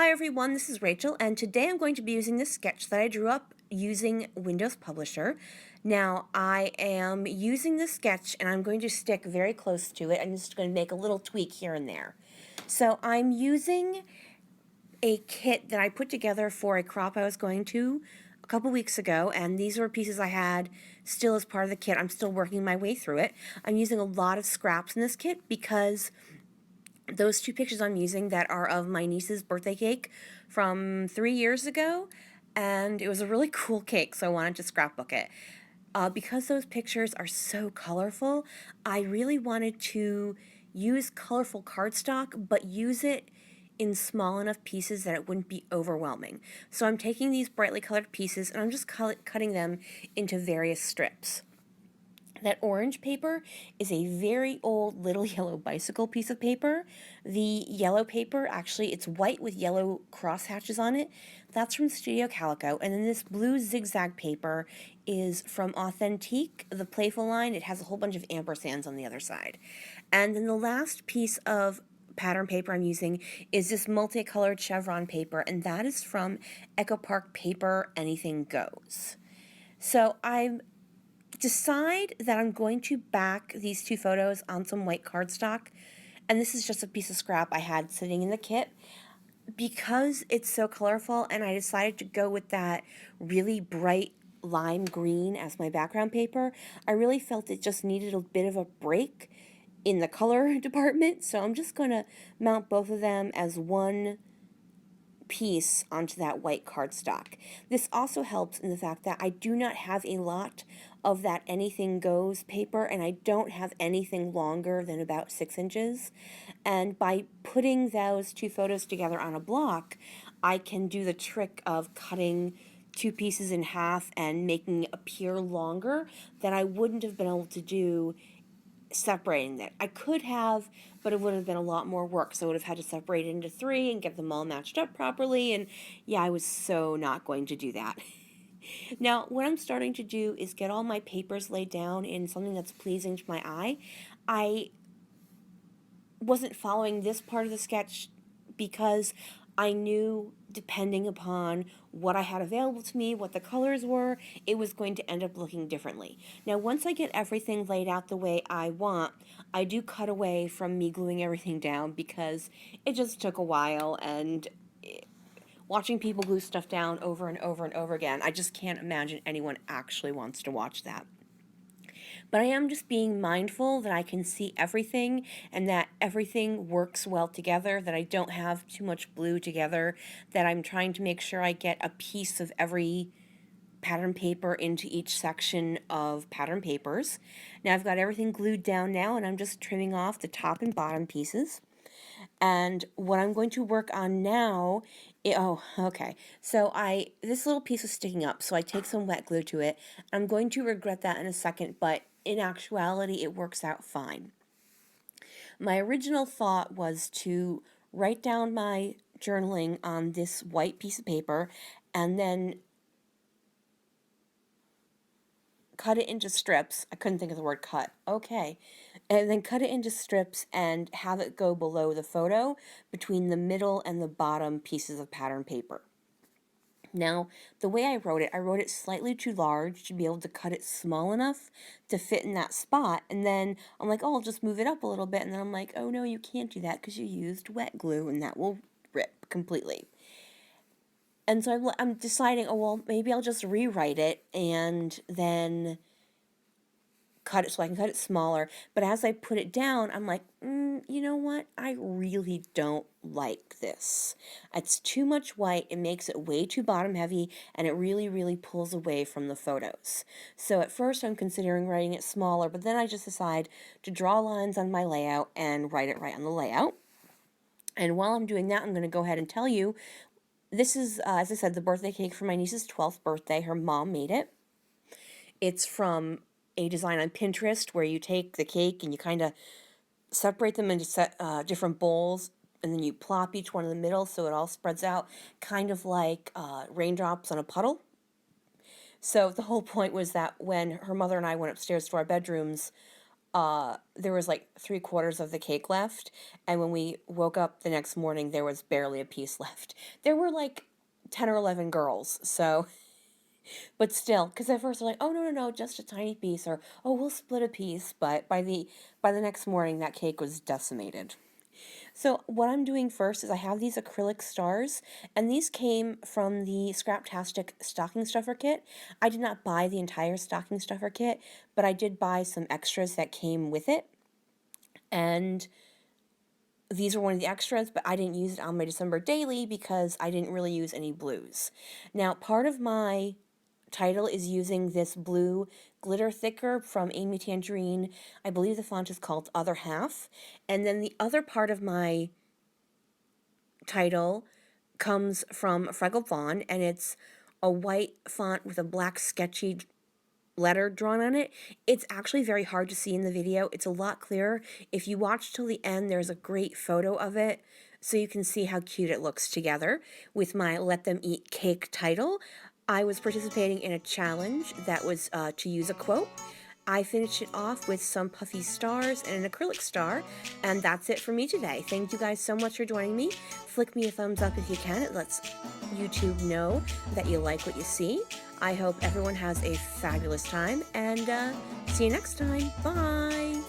Hi everyone, this is Rachel, and today I'm going to be using this sketch that I drew up using Windows Publisher. Now, I am using this sketch and I'm going to stick very close to it. I'm just going to make a little tweak here and there. So I'm using a kit that I put together for a crop I was going to a couple weeks ago, and these were pieces I had still as part of the kit. I'm still working my way through it. I'm using a lot of scraps in this kit because those two pictures I'm using that are of my niece's birthday cake from 3 years ago, and it was a really cool cake, so I wanted to scrapbook it. Because those pictures are so colorful, I really wanted to use colorful cardstock, but use it in small enough pieces that it wouldn't be overwhelming. So I'm taking these brightly colored pieces and I'm just cutting them into various strips. That orange paper is a very old little yellow bicycle piece of paper. The yellow paper, actually, it's white with yellow crosshatches on it. That's from Studio Calico. And then this blue zigzag paper is from Authentique, the playful line. It has a whole bunch of ampersands on the other side. And then the last piece of pattern paper I'm using is this multicolored chevron paper, and that is from Echo Park Paper Anything Goes. So I'm decide that I'm going to back these two photos on some white cardstock, and this is just a piece of scrap I had sitting in the kit. Because it's so colorful and I decided to go with that really bright lime green as my background paper, I really felt it just needed a bit of a break in the color department, so I'm just going to mount both of them as one piece onto that white cardstock. This also helps in the fact that I do not have a lot of that Anything Goes paper, and I don't have anything longer than about 6 inches. And by putting those two photos together on a block, I can do the trick of cutting two pieces in half and making it appear longer that I wouldn't have been able to do separating it. I could have, but it would have been a lot more work, so I would have had to separate it into 3 and get them all matched up properly, and yeah, I was so not going to do that. Now, what I'm starting to do is get all my papers laid down in something that's pleasing to my eye. I wasn't following this part of the sketch because I knew, depending upon what I had available to me, what the colors were, it was going to end up looking differently. Now, once I get everything laid out the way I want, I do cut away from me gluing everything down because it just took a while, and watching people glue stuff down over and over and over again, I just can't imagine anyone actually wants to watch that. But I am just being mindful that I can see everything and that everything works well together, that I don't have too much glue together, that I'm trying to make sure I get a piece of every pattern paper into each section of pattern papers. Now I've got everything glued down now, and I'm just trimming off the top and bottom pieces. And what I'm going to work on now, okay. So this little piece was sticking up, so I take some wet glue to it. I'm going to regret that in a second, but in actuality, it works out fine. My original thought was to write down my journaling on this white piece of paper and then cut it into strips. I couldn't think of the word cut. Okay. And then cut it into strips and have it go below the photo between the middle and the bottom pieces of pattern paper. Now, the way I wrote it slightly too large to be able to cut it small enough to fit in that spot. And then I'm like, oh, I'll just move it up a little bit. And then I'm like, oh no, you can't do that because you used wet glue and that will rip completely. And so I'm deciding, oh, well, maybe I'll just rewrite it and then cut it so I can cut it smaller. But as I put it down, I'm like, you know what? I really don't like this. It's too much white. It makes it way too bottom heavy, and it really, really pulls away from the photos. So at first I'm considering writing it smaller, but then I just decide to draw lines on my layout and write it right on the layout. And while I'm doing that, I'm going to go ahead and tell you, this is, as I said, the birthday cake for my niece's 12th birthday. Her mom made it. It's from a design on Pinterest where you take the cake and you kind of separate them into different bowls, and then you plop each one in the middle so it all spreads out, kind of like raindrops on a puddle. So the whole point was that when her mother and I went upstairs to our bedrooms, there was like 3/4 of the cake left, and when we woke up the next morning, there was barely a piece left. There were like 10 or 11 girls, so, but still, because at first they're like, oh, no, no, no, just a tiny piece, or, oh, we'll split a piece, but by the next morning, that cake was decimated. So what I'm doing first is I have these acrylic stars, and these came from the Scraptastic stocking stuffer kit. I did not buy the entire stocking stuffer kit, but I did buy some extras that came with it, and these are one of the extras, but I didn't use it on my December daily because I didn't really use any blues. Now, part of my title is using this blue glitter thicker from Amy Tangerine. I believe the font is called Other Half. And then the other part of my title comes from Fraggle Fawn, and it's a white font with a black sketchy letter drawn on it. It's actually very hard to see in the video. It's a lot clearer. If you watch till the end, there's a great photo of it, so you can see how cute it looks together with my Let Them Eat Cake title. I was participating in a challenge that was to use a quote. I finished it off with some puffy stars and an acrylic star, and that's it for me today. Thank you guys so much for joining me. Flick me a thumbs up if you can. It lets YouTube know that you like what you see. I hope everyone has a fabulous time, and see you next time. Bye!